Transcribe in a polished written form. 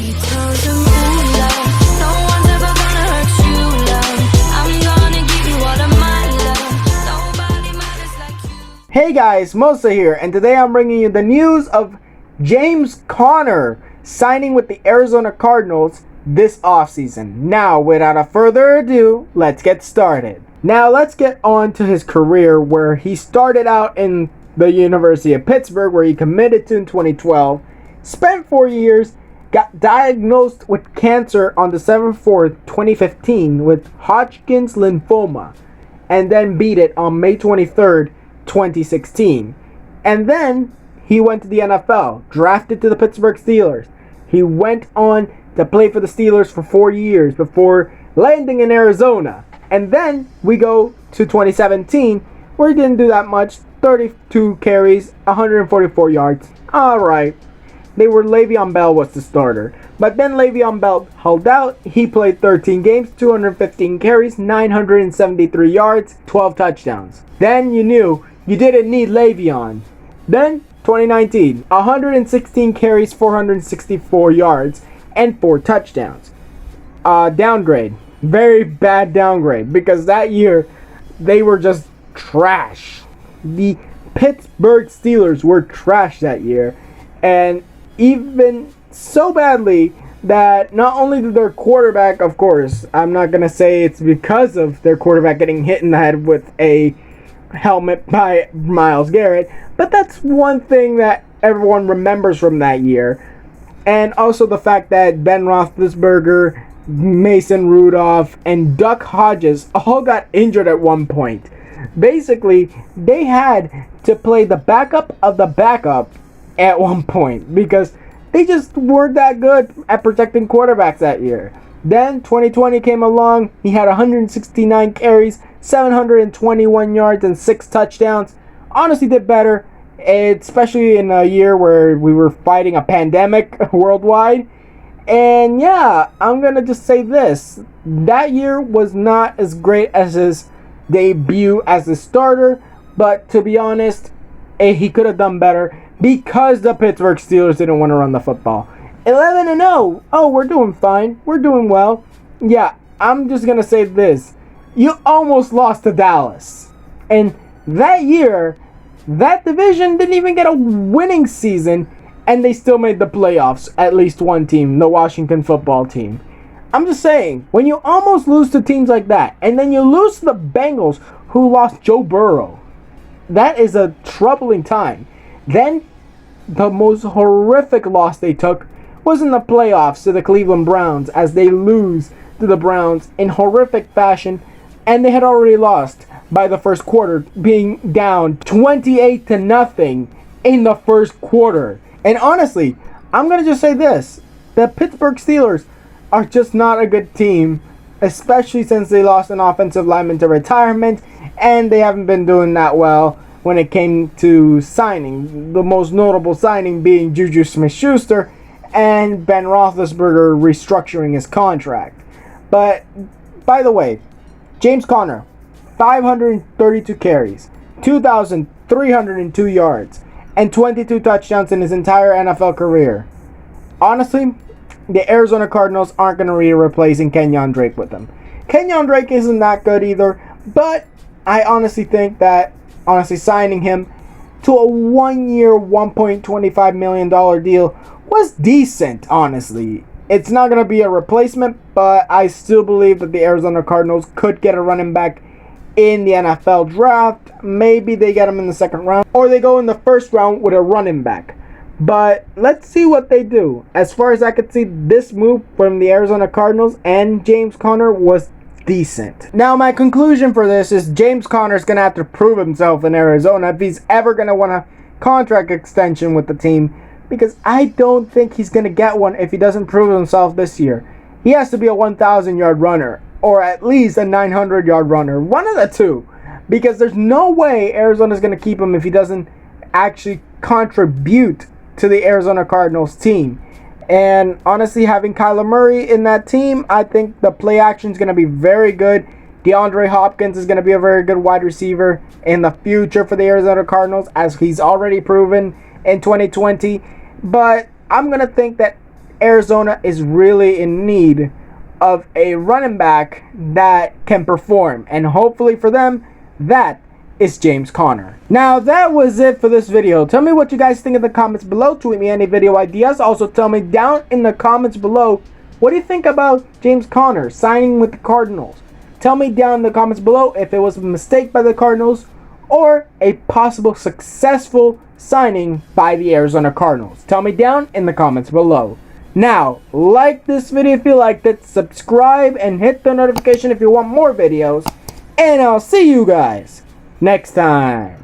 She tells him, ooh, love, no one's ever gonna hurt you, love. I'm gonna give you all of my love. Nobody matters like you. Hey guys, Mosa here, and today I'm bringing you the news of James Conner signing with the Arizona Cardinals this offseason. Now, without further ado, let's get started. Now, let's get on to his career, where he started out in the University of Pittsburgh, where he committed to in 2012, spent 4 years, got diagnosed with cancer on December 4th, 2015 with Hodgkin's lymphoma, and then beat it on May 23rd, 2016. And then he went to the NFL, drafted to the Pittsburgh Steelers. He went on to play for the Steelers for 4 years before landing in Arizona. And then we go to 2017, where he didn't do that much. 32 carries, 144 yards. Alright. Le'Veon Bell was the starter. But then Le'Veon Bell held out. He played 13 games, 215 carries, 973 yards, 12 touchdowns. Then you knew you didn't need Le'Veon. Then 2019, 116 carries, 464 yards, and 4 touchdowns. Downgrade. Very bad downgrade, because that year they were just trash. The Pittsburgh Steelers were trash that year, and even so badly that not only did their quarterback, of course, I'm not going to say it's because of their quarterback getting hit in the head with a helmet by Myles Garrett, but that's one thing that everyone remembers from that year. And also the fact that Ben Roethlisberger, Mason Rudolph, and Duck Hodges all got injured at one point. Basically, they had to play the backup of the backup at one point because they just weren't that good at protecting quarterbacks that year. Then 2020 came along. He had 169 carries, 721 yards, and 6 touchdowns. Honestly did better, especially in a year where we were fighting a pandemic worldwide. And yeah, I'm going to just say this. That year was not as great as his debut as a starter. But to be honest, he could have done better because the Pittsburgh Steelers didn't want to run the football. 11-0. Oh, we're doing fine. We're doing well. Yeah, I'm just going to say this. You almost lost to Dallas. And that year, that division didn't even get a winning season, and they still made the playoffs, at least one team, the Washington football team. I'm just saying, when you almost lose to teams like that, and then you lose to the Bengals, who lost Joe Burrow, that is a troubling time. Then, the most horrific loss they took was in the playoffs to the Cleveland Browns, as they lose to the Browns in horrific fashion, and they had already lost by the first quarter, being down 28-0 in the first quarter. And honestly, I'm going to just say this. The Pittsburgh Steelers are just not a good team, especially since they lost an offensive lineman to retirement, and they haven't been doing that well when it came to signing. The most notable signing being Juju Smith-Schuster and Ben Roethlisberger restructuring his contract. But, by the way, James Conner, 532 carries, 2,302 yards, and 22 touchdowns in his entire NFL career. Honestly, the Arizona Cardinals aren't going to be replacing Kenyon Drake with him. Kenyon Drake isn't that good either, but I honestly think that signing him to a 1-year, $1.25 million deal was decent, honestly. It's not going to be a replacement, but I still believe that the Arizona Cardinals could get a running back in the NFL draft. Maybe they get him in the second round, or they go in the first round with a running back. But let's see what they do. As far as I could see, this move from the Arizona Cardinals and James Conner was decent. Now, my conclusion for this is James Conner is going to have to prove himself in Arizona if he's ever going to want a contract extension with the team, because I don't think he's going to get one if he doesn't prove himself this year. He has to be a 1,000-yard runner, or at least a 900-yard runner. One of the two. Because there's no way Arizona's going to keep him if he doesn't actually contribute to the Arizona Cardinals team. And honestly, having Kyler Murray in that team, I think the play action is going to be very good. DeAndre Hopkins is going to be a very good wide receiver in the future for the Arizona Cardinals, as he's already proven in 2020. But I'm going to think that Arizona is really in need of a running back that can perform, and hopefully for them, that is James Conner. Now that was it for this video. Tell me what you guys think in the comments below. Tweet me any video ideas. Also tell me down in the comments below, what do you think about James Conner signing with the Cardinals? Tell me down in the comments below if it was a mistake by the Cardinals or a possible successful signing by the Arizona Cardinals. Tell me down in the comments below. Now, like this video if you liked it, subscribe and hit the notification if you want more videos, and I'll see you guys next time.